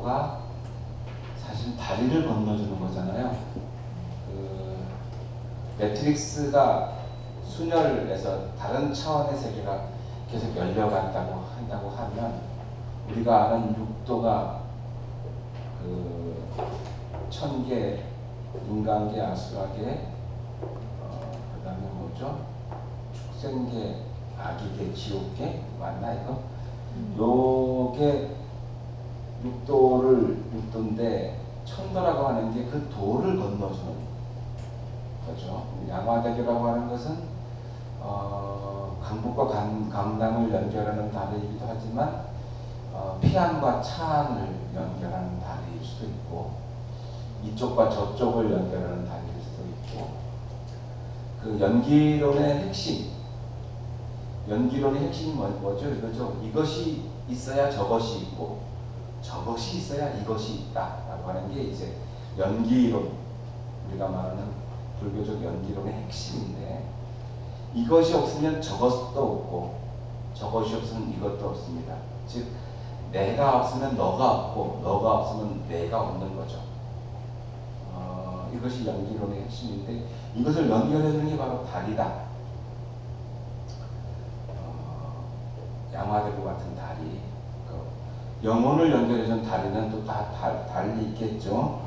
육도가 사실 다리를 건너주는 거잖아요. 그 매트릭스가 순혈에서 다른 차원의 세계가 계속 열려간다고 한다고 하면 우리가 아는 육도가 그 천계, 인간계, 아수라계, 그다음에 뭐죠? 축생계, 아기계, 지옥계 맞나 이거? 요게 육도인데 천도라고 하는 게 그 도를 건너주는 거죠. 양화대교라고 하는 것은 강북과 강남을 연결하는 다리이기도 하지만 피안과 차안을 연결하는 다리일 수도 있고 이쪽과 저쪽을 연결하는 다리일 수도 있고 그 연기론의 핵심이 뭐죠? 이거죠. 이것이 있어야 저것이 있고 저것이 있어야 이것이 있다 라고 하는 게 이제 연기론, 우리가 말하는 불교적 연기론의 핵심인데 이것이 없으면 저것도 없고 저것이 없으면 이것도 없습니다. 즉 내가 없으면 너가 없고 너가 없으면 내가 없는 거죠. 이것이 연기론의 핵심인데 이것을 연결해주는 게 바로 다리다. 양화대교 같은 다리, 영혼을 연결해준 다리는 또 다 달리 있겠죠.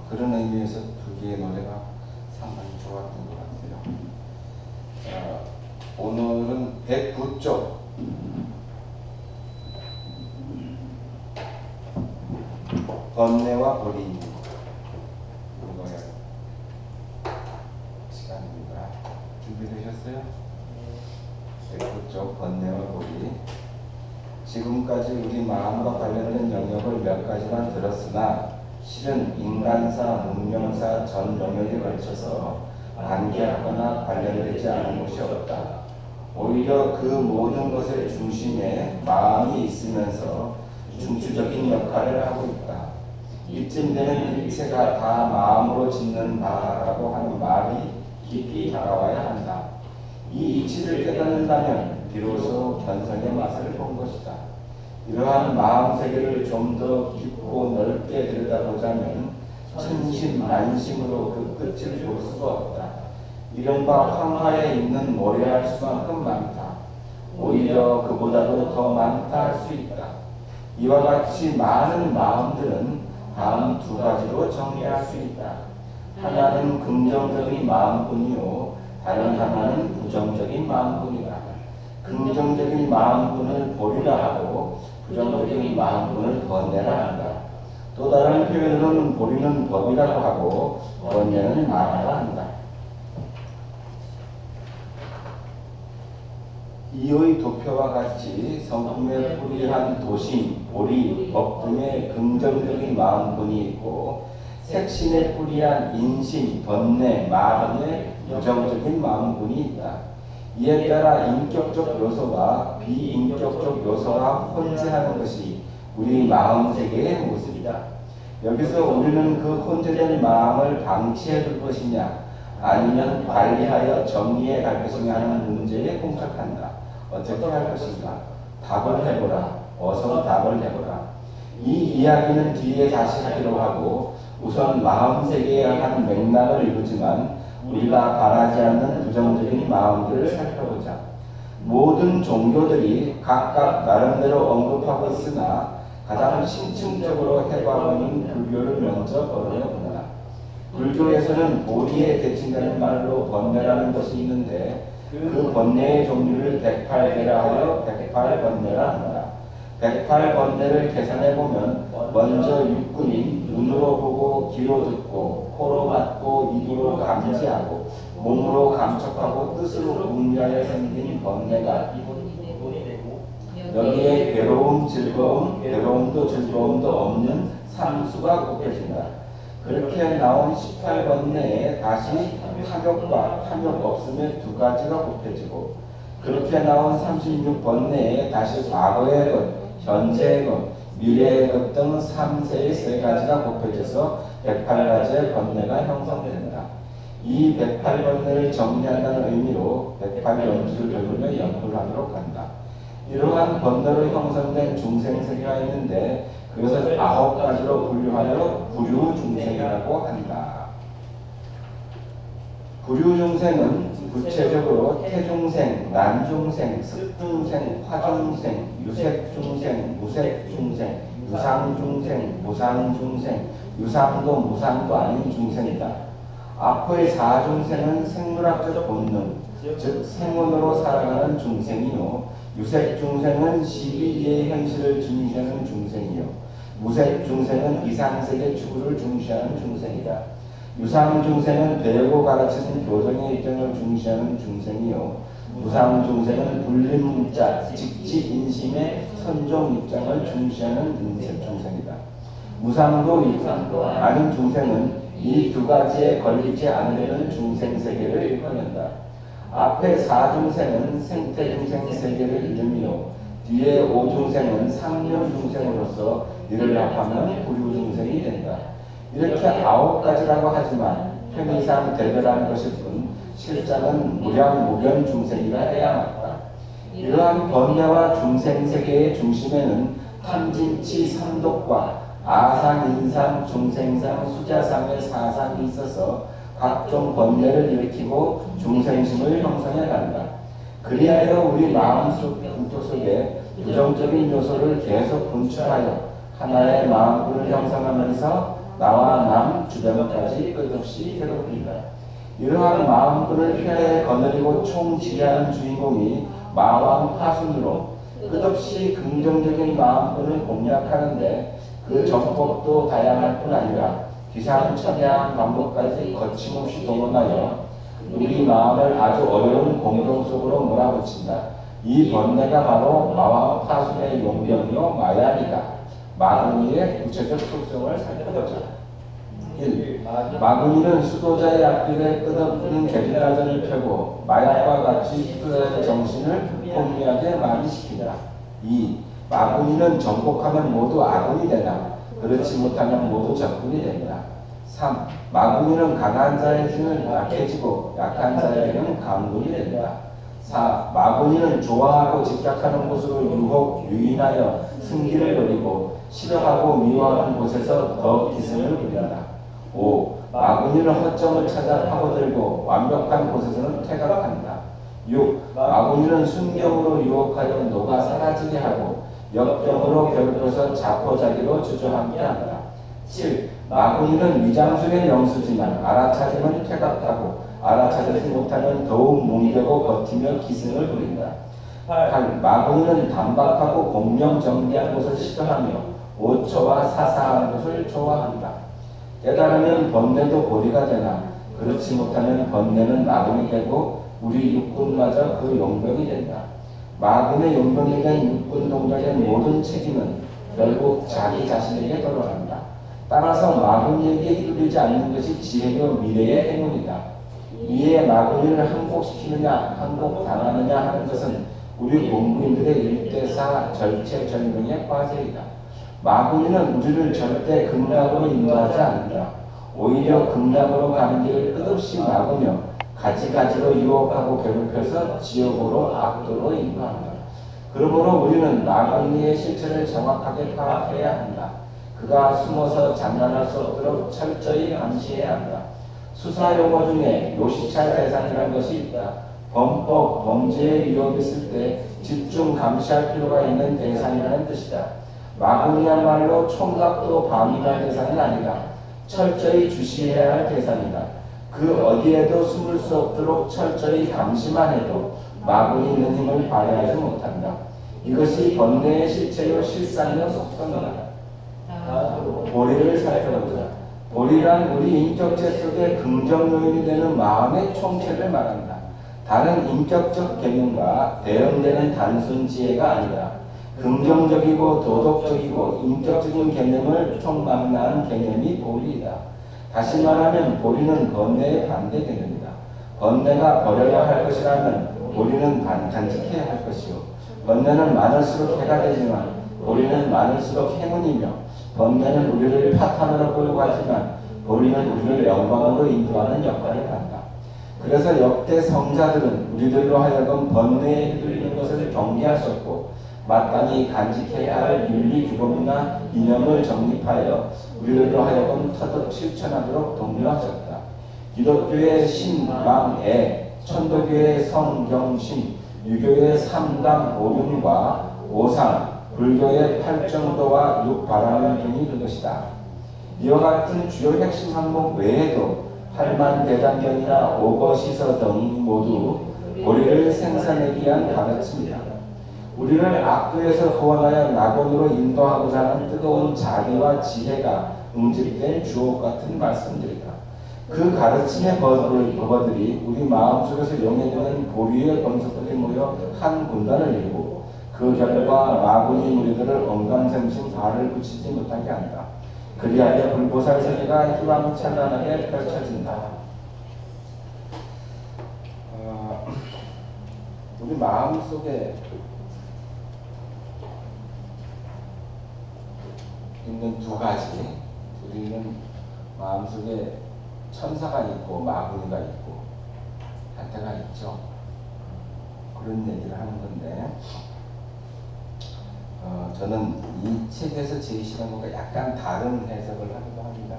그런 의미에서 두 개의 노래가 상당히 좋았던 것 같아요. 오늘은 109쪽 번뇌와 보리 읽어야 시간입니다. 준비되셨어요? 109쪽 번뇌와 보리. 지금까지 우리 마음과 관련된 영역을 몇 가지만 들었으나 실은 인간사, 문명사 전 영역에 걸쳐서 관계하거나 관련되지 않은 것이 없다. 오히려 그 모든 것의 중심에 마음이 있으면서 중추적인 역할을 하고 있다. 이쯤 되면 일체가 다 마음으로 짓는 바라고 하는 말이 깊이 다가와야 한다. 이 이치를 깨닫는다면 비로소 견성의 맛을 본 것이다. 이러한 마음 세계를 좀 더 깊고 넓게 들여다보자면 천심만심으로 그 끝을 볼 수가 없다. 이른바 황하에 있는 모래알 수만큼 많다. 오히려 그보다도 더 많다 할 수 있다. 이와 같이 많은 마음들은 다음 두 가지로 정리할 수 있다. 하나는 긍정적인 마음뿐이요 다른 하나는 부정적인 마음뿐이다. 긍정적인 마음뿐을 보리라 하고 부정적인 마음뿐을 번뇌라 한다. 또 다른 표현으로는 보리는 법이라고 하고 번뇌는 마라라 한다. 이의 도표와 같이 성품에 뿌리한 도심, 보리, 법 등의 긍정적인 마음뿐이 있고 색신에 뿌리한 인심, 번뇌, 마 등의 부정적인 마음뿐이 있다. 이에 따라 인격적 요소와 비인격적 요소가 혼재하는 것이 우리 마음 세계의 모습이다. 여기서 우리는 그 혼재된 마음을 방치해 둘 것이냐 아니면 관리하여 정리해 갈 것이냐 하는 문제에 공착한다. 어떻게 할 것인가? 답을 해보라. 어서 답을 해보라. 이 이야기는 뒤에 다시 하기로 하고 우선 마음 세계의 한 맥락을 이루지만 우리가 바라지 않는 부정적인 마음들을 살펴보자. 모든 종교들이 각각 나름대로 언급하고 있으나 가장 심층적으로 해봐보는 불교를 먼저 거론해본다. 불교에서는 보리에 대칭되는 말로 번뇌라는 것이 있는데 그 번뇌의 종류를 108개라 하여 108번뇌라 한다. 108번뇌를 계산해보면 먼저 육군인 눈으로 보고 귀로 듣고 코로 맡고 입으로 감지하고 몸으로 감촉하고 뜻으로 궁리하여 생긴 번뇌가 여기에 괴로움, 즐거움, 괴로움도 즐거움도 없는 삼수가 곱해진다. 그렇게 나온 18번뇌에 다시 탐욕과 탐욕 없음의 두 가지가 곱해지고 그렇게 나온 36번뇌에 다시 과거의 것, 현재의 것, 미래의 것 등 3세의 세 가지가 곱해져서 108가지의 번뇌가 형성된다. 이 108번뇌를 정리한다는 의미로 108연주를 배우며 연구를 하도록 한다. 이러한 번뇌로 형성된 중생세계가 있는데 그것을 9가지로 분류하여 부류중생이라고 한다. 부류중생은 구체적으로 태중생, 난중생, 습중생, 화중생, 유색중생, 무색중생, 유상중생, 무상중생, 유상도 무상도 아닌 중생이다. 앞의 4중생은 생물학적 본능, 즉 생원으로 살아가는 중생이요, 유색중생은 12개의 현실을 중시하는 중생이요, 무색중생은 이상세계 추구를 중시하는 중생이다. 유상중생은 배우고 가르치는 교정의 입장을 중시하는 중생이요, 무상중생은 불림문자, 직지인심의 선종 입장을 중시하는 중생이다. 무상도 유상도 아닌 중생은 이 두 가지에 걸리지 않으려는 중생세계를 일컫는다. 앞에 4중생은 생태중생 세계를 이르며 뒤에 5중생은 상념중생으로서 이를 합하면 부류중생이 된다. 이렇게 9가지라고 하지만 편의상 대별한 것일 뿐 실상은 무량무변 중생이라 해야 맞다. 이러한 번뇌와 중생세계의 중심에는 탐진치 삼독과 아상, 인상, 중생상, 수자상의 사상이 있어서 각종 번뇌를 일으키고 중생심을 형성해 간다. 그리하여 우리 마음속 분토 속에 부정적인 요소를 계속 분출하여 하나의 마음을 형성하면서 나와 남 주변까지 끝없이 괴롭힌다. 이러한 마음꾼을 폐하에 거느리고 총지휘하는 주인공이 마왕 파순으로 끝없이 긍정적인 마음꾼을 공략하는데 그 정법도 다양할 뿐 아니라 기상천외한 방법까지 거침없이 동원하여 우리 마음을 아주 어려운 공경 속으로 몰아붙인다. 이 번뇌가 바로 마왕 파순의 용병이요 마약이다. 마구니의 구체적 속성을 살펴보자. 1. 마구니는 수도자의 앞길에 끝없는 계집나전을 펴고 마약과 같이 수도자의 정신을 혼미하게 마비시킨다. 2. 마구니는 정복하면 모두 아군이 되나 그렇지 못하면 모두 적군이 된다. 3. 마구니는 강한 자에게는 약해지고 약한 자에게는 강군이 된다. 4. 마구니는 좋아하고 집착하는 곳으로 유인하여 승기를 부리고 싫어하고 미워하는 곳에서 더 기승을 부린다. 5. 마구니는 허점을 찾아 파고들고 완벽한 곳에서는 퇴각한다. 6. 마구니는 순경으로 유혹하여 녹아 사라지게 하고 역경으로 괴롭혀서 자포자기로 주저앉게 한다. 7. 마구니는 위장술의 명수지만 알아차리면 퇴각하고 알아차리지 못하면 더욱 뭉개고 버티며 기승을 부린다. 8. 마구니는 단박하고 공명정대한 곳을 싫어하며 오초와 사사한 곳을 좋아한다. 깨달으면 번뇌도 보리가 되나 그렇지 못하면 번뇌는 마군이 되고 우리 육군마저 그 용병이 된다. 마군의 용병이 된 육군 동작의 모든 책임은 결국 자기 자신에게 돌아간다. 따라서 마군에게 이르지 않는 것이 지혜요 미래의 행운이다. 이에 마군이를 항복시키느냐 항복당하느냐 하는 것은 우리 공부인들의 일대사 절체절명의 과제이다. 마구니는 우리를 절대 극락으로 인도하지 않는다. 오히려 극락으로 가는 길을 끝없이 막으며 가지가지로 유혹하고 괴롭혀서 지옥으로 악도로 인도한다. 그러므로 우리는 마구니의 실체를 정확하게 파악해야 한다. 그가 숨어서 장난할 수 없도록 철저히 감시해야 한다. 수사 용어 중에 요시찰 대상이라는 것이 있다. 범법, 범죄의 위협이 있을 때 집중 감시할 필요가 있는 대상이라는 뜻이다. 마구니야말로 총각도 방임할 대상은 아니다. 철저히 주시해야 할 대상이다. 그 어디에도 숨을 수 없도록 철저히 감시만 해도 마구니 있는 힘을 발휘하지 못한다. 이것이 번뇌의 실체요 실상이요 속성이다. 보리를 살펴보자. 보리란 우리 인격체 속에 긍정 요인이 되는 마음의 총체를 말한다. 다른 인격적 개념과 대응되는 단순 지혜가 아니라 긍정적이고 도덕적이고 인격적인 개념을 총망라한 개념이 보리이다. 다시 말하면 보리는 번뇌의 반대 개념이다. 번뇌가 버려야 할 것이라면 보리는 간직해야 할 것이요. 번뇌는 많을수록 해가 되지만 보리는 많을수록 행운이며 번뇌는 우리를 파탄으로 끌고 가지만 보리는 우리를 영광으로 인도하는 역할을 한다. 그래서 역대 성자들은 우리들로 하여금 번뇌에 휘둘리는 것을 경계하셨고 마땅히 간직해야 할 윤리 규범이나 이념을 정립하여 우리들로 하여금 터득 실천하도록 독려하셨다. 기독교의 신망애, 천도교의 성경신, 유교의 삼강 오륜과 오상, 불교의 팔정도와 육바라문 등이 그것이다. 이와 같은 주요 핵심 항목 외에도 팔만대장경이나 오거시서 등 모두 우리를 생산하기 위한 가르침이다. 우리를 악도에서 구원하여 낙원으로 인도하고자 하는 뜨거운 자비와 지혜가 응집된 주옥 같은 말씀들이다. 그 가르침의 버버들이 우리 마음속에서 용해되는 보리의 범석들이 모여 한 군단을 이루고 그 결과 마구니 무리들을 언감생심 발을 붙이지 못하게 한다. 그리하여 불보살 세계가 희망찬란하게 펼쳐진다. 우리 마음속에 있는 두 가지, 우리는 마음속에 천사가 있고 마구니가 있고 한테가 있죠. 그런 얘기를 하는 건데 저는 이 책에서 제시하는 것과 약간 다른 해석을 하기도 합니다.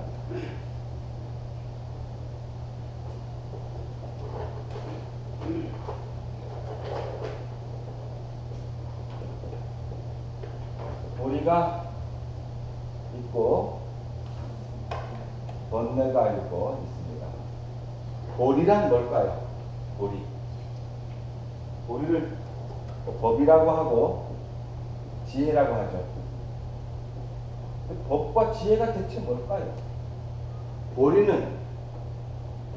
보리가 있고 번뇌가 있고 있습니다. 보리란 뭘까요? 보리를 법이라고 하고 지혜라고 하죠. 법과 지혜가 대체 뭘까요? 보리는